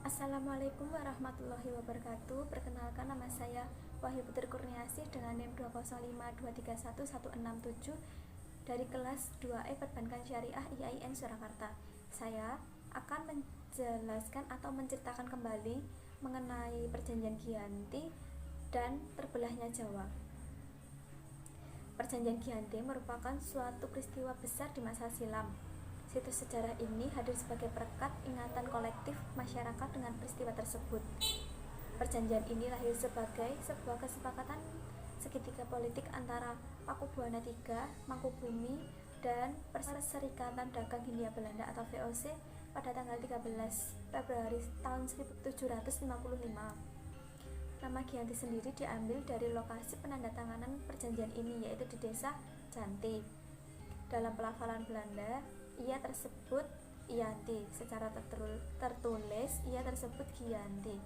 Assalamualaikum warahmatullahi wabarakatuh. Perkenalkan, nama saya Wahyu Putri Kurniasih dengan NIM 205231167 dari kelas 2E Perbankan Syariah IAIN Surakarta. Saya akan menjelaskan atau menceritakan kembali mengenai Perjanjian Giyanti dan terbelahnya Jawa. Perjanjian Giyanti merupakan suatu peristiwa besar di masa silam. Situs sejarah ini hadir sebagai perekat ingatan kolektif masyarakat dengan peristiwa tersebut. Perjanjian ini lahir sebagai sebuah kesepakatan segitiga politik antara Pakubuwana III, Mangkubumi, dan Perserikatan Dagang Hindia Belanda atau VOC pada tanggal 13 Februari tahun 1755. Nama Giyanti sendiri diambil dari lokasi penandatanganan perjanjian ini, yaitu di desa Janti. Dalam pelafalan Belanda, ia tersebut Ianti, secara tertulis ia tersebut Giyanti.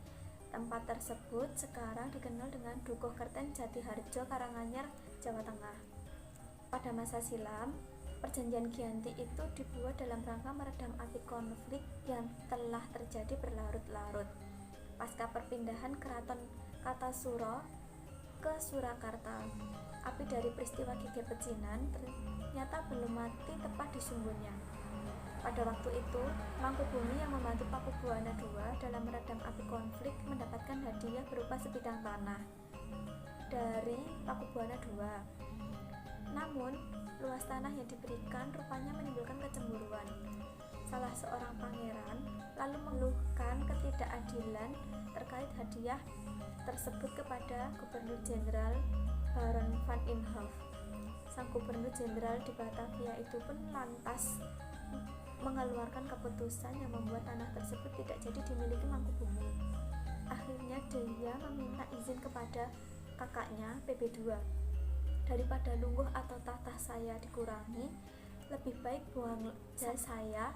Tempat tersebut sekarang dikenal dengan Dukuh Kerten Jatiharjo, Karanganyar, Jawa Tengah. Pada masa silam, Perjanjian Giyanti itu dibuat dalam rangka meredam api konflik yang telah terjadi berlarut-larut pasca perpindahan Keraton Kartasura ke Surakarta. Api dari peristiwa Gege Pecinan ternyata belum mati tepat di sumbunya. Pada waktu itu, Mangkubumi yang membantu Pakubuwana II dalam meredam api konflik mendapatkan hadiah berupa sebidang tanah dari Pakubuwana II. Namun, luas tanah yang diberikan rupanya menimbulkan kecemburuan. Salah seorang pangeran lalu mengeluhkan ketidakadilan terkait hadiah tersebut kepada Gubernur Jenderal Baron van Imhoff. Sang Gubernur Jenderal di Batavia itu pun lantas mengeluarkan keputusan yang membuat tanah tersebut tidak jadi dimiliki Mangkubumi. Akhirnya dia meminta izin kepada kakaknya PB2. Daripada lungguh atau tahta saya dikurangi, lebih baik buang saya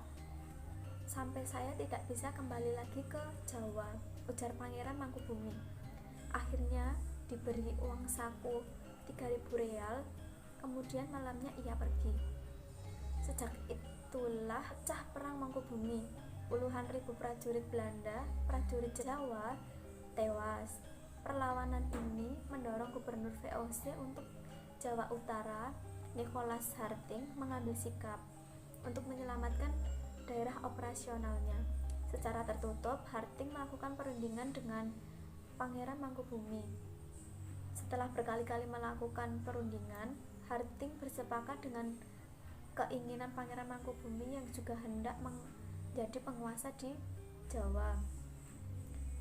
sampai saya tidak bisa kembali lagi ke Jawa, ujar Pangeran Mangkubumi. Akhirnya diberi uang saku 3.000 real, kemudian malamnya ia pergi. Sejak itulah pecah perang Mangkubumi. Puluhan ribu prajurit Belanda, prajurit Jawa tewas. Perlawanan ini mendorong Gubernur VOC untuk Jawa Utara, Nicholas Harting, mengambil sikap untuk menyelamatkan daerah operasionalnya. Secara tertutup, Harting melakukan perundingan dengan Pangeran Mangkubumi. Setelah berkali-kali melakukan perundingan, Harting bersepakat dengan keinginan Pangeran Mangkubumi yang juga hendak menjadi penguasa di Jawa.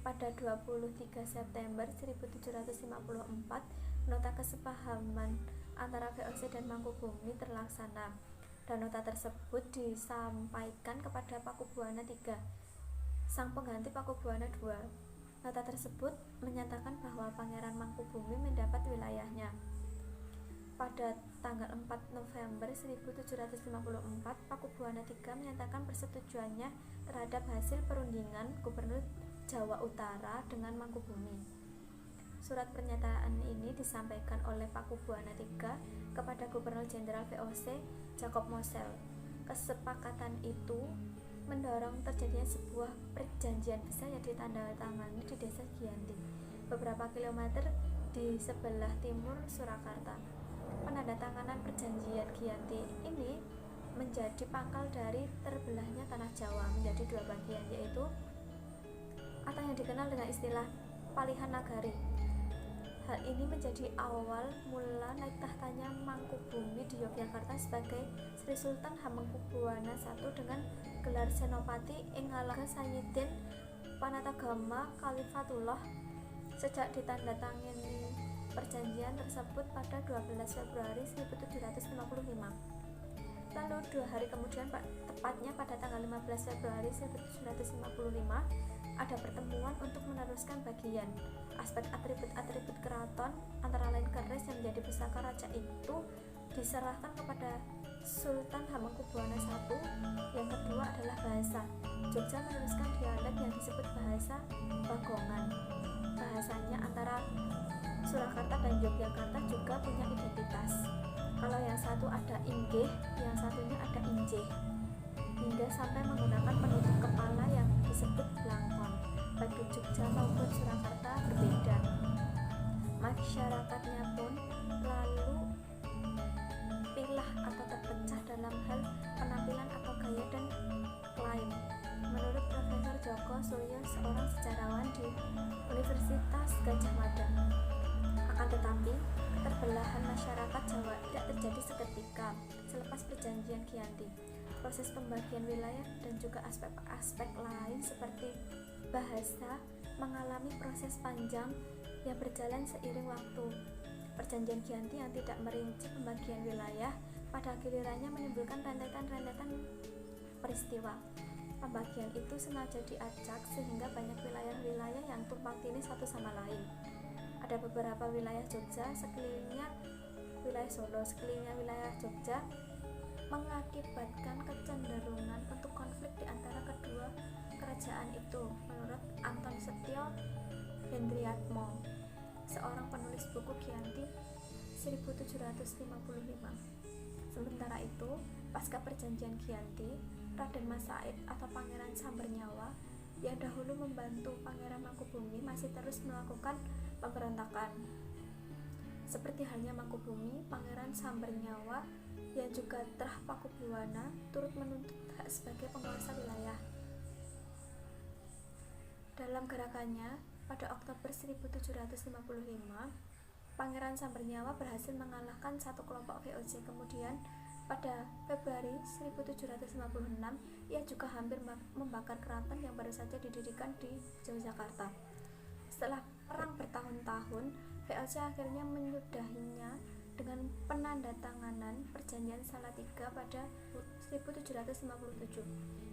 Pada 23 September 1754, nota kesepahaman antara VOC dan Mangkubumi terlaksana, dan nota tersebut disampaikan kepada Pakubuwana III, sang pengganti Pakubuwana II. Nota tersebut menyatakan bahwa Pangeran Mangkubumi mendapat wilayahnya. Pada tanggal 4 November 1754, Pakubuwana III menyatakan persetujuannya terhadap hasil perundingan Gubernur Jawa Utara dengan Mangkubumi. Surat pernyataan ini disampaikan oleh Pakubuwana III kepada Gubernur Jenderal VOC Jacob Mosel. Kesepakatan itu mendorong terjadinya sebuah perjanjian besar yang ditandatangani di desa Giyanti, beberapa kilometer di sebelah timur Surakarta. Penandatanganan perjanjian Giyanti ini menjadi pangkal dari terbelahnya tanah Jawa menjadi dua bagian, yaitu atau yang dikenal dengan istilah Palihan Nagari. Hal ini menjadi awal mula naik tahtanya Mangkubumi di Yogyakarta sebagai Sri Sultan Hamengkubuwana I dengan gelar Senopati ing Ngalaga Sayyidin Panatagama Khalifatullah. Sejak ditandatangani perjanjian tersebut pada 12 Februari 1755. Lalu 2 hari kemudian, tepatnya pada tanggal 15 Februari 1755, ada pertemuan untuk meneruskan bagian aspek atribut-atribut keraton, antara lain keris yang menjadi pusaka raja itu diserahkan kepada Sultan Hamengkubuwana I. Yang kedua adalah bahasa. Jogja meneruskan dialek yang disebut bahasa Bagongan. Bahasanya antara Surakarta dan Yogyakarta juga punya identitas. Kalau yang satu ada inggih, yang satunya ada injih, hingga sampai menggunakan penutup kepala yang disebut blangkon. baik di Jogja maupun Surakarta berbeda. Masyarakatnya pun lalu pilah atau terpecah dalam hal penampilan atau gaya dan klaim. Menurut Profesor Joko Suryo, seorang sejarawan di Universitas Gadjah Mada, akan tetapi keterbelahan masyarakat Jawa tidak terjadi seketika selepas perjanjian Giyanti. Proses pembagian wilayah dan juga aspek-aspek lain seperti bahasa mengalami proses panjang yang berjalan seiring waktu. Perjanjian Giyanti yang tidak merinci pembagian wilayah pada gilirannya menimbulkan rentetan-rentetan peristiwa. Pembagian itu sengaja diacak sehingga banyak wilayah-wilayah yang tumpang tindih satu sama lain. Ada beberapa wilayah Jogja sekelilingnya wilayah Solo, sekelilingnya wilayah Jogja, mengakibatkan kecenderungan untuk konflik di antara kedua kerajaan itu, menurut Anton Setio Hendriatmo, seorang penulis buku Giyanti 1755. Sementara itu, pasca perjanjian Giyanti, Raden Mas Said atau Pangeran Sambernyawa yang dahulu membantu Pangeran Mangkubumi masih terus melakukan pemberontakan. Seperti halnya Mangkubumi, Pangeran Sambernyawa yang juga Trah Pakubuwana turut menuntut hak sebagai penguasa wilayah. Dalam gerakannya, pada Oktober 1755, Pangeran Sambernyawa berhasil mengalahkan satu kelompok VOC. Kemudian, pada Februari 1756, ia juga hampir membakar keraton yang baru saja didirikan di Yogyakarta. Setelah perang bertahun-tahun, VOC akhirnya menyudahinya dengan penandatanganan Perjanjian Salatiga pada 1757.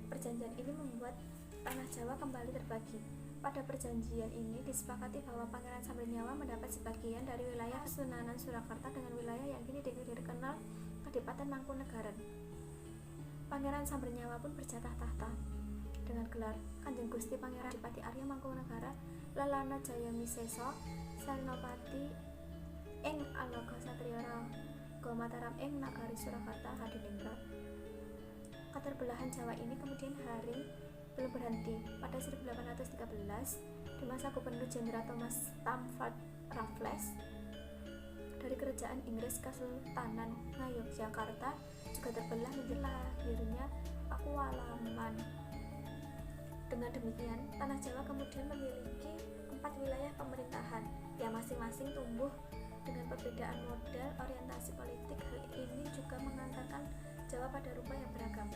Perjanjian ini membuat tanah Jawa kembali terbagi. Pada perjanjian ini disepakati bahwa Pangeran Sambernyawa mendapat sebagian dari wilayah Kesunanan Surakarta dengan wilayah yang kini dikenal Kadipaten Mangkunegaran. Pangeran Sambernyawa pun berjatah tahta dengan gelar Kanjeng Gusti Pangeran Adipati Arya Mangkunegara Lalana Jaya Miseso Senopati ing Alaga Satriya Raga Mataram ing Nagari Surakarta Hadiningrat. Keterbelahan Jawa ini kemudian belum berhenti. Pada 1813, di masa Gubernur Jenderal Thomas Stamford Raffles dari Kerajaan Inggris Kesultanan Ngayogyakarta juga terbelah menjadi lahirnya Pakualaman. Dengan demikian, tanah Jawa kemudian memiliki 4 wilayah pemerintahan yang masing-masing tumbuh dengan perbedaan model orientasi politik. Hal ini juga mengantarkan Jawa pada rupa yang beragam.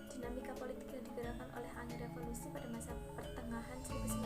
Dinamika politik yang digerakkan oleh angin revolusi pada masa pertengahan 1900